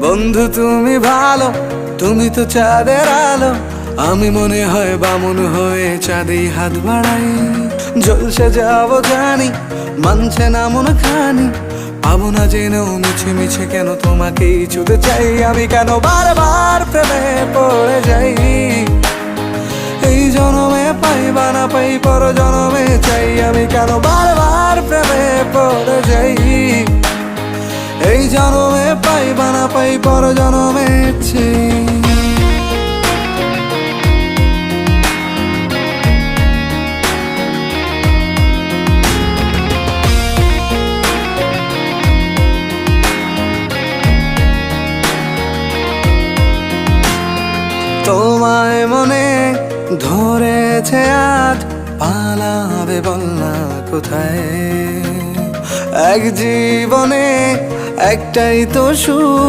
বন্ধু তুমি ভালো, তুমি তো চাঁদের আলো, আমি মনে হয় বামুন হয়ে চাঁদে হাত বাড়াই। জলসে যাবো জানি, মানছে না মন খানি, পাবো না জেনেও মিছে মিছে কেন তোমাকেই ছুতে চাই। আমি কেন বারবার প্রেমে পড়ে যাই, এই জনমে পাই বা না পাই পর জনমে চাই। আমি কেন বারবার প্রেমে পড়ে যাই, এই জনমে পাই বা না পাই পর জনমে চাই। তোমায় মনে ধরেছে আজ, পালাবে বল না কোথায়। এক জীবনে একটাই তো সুখ,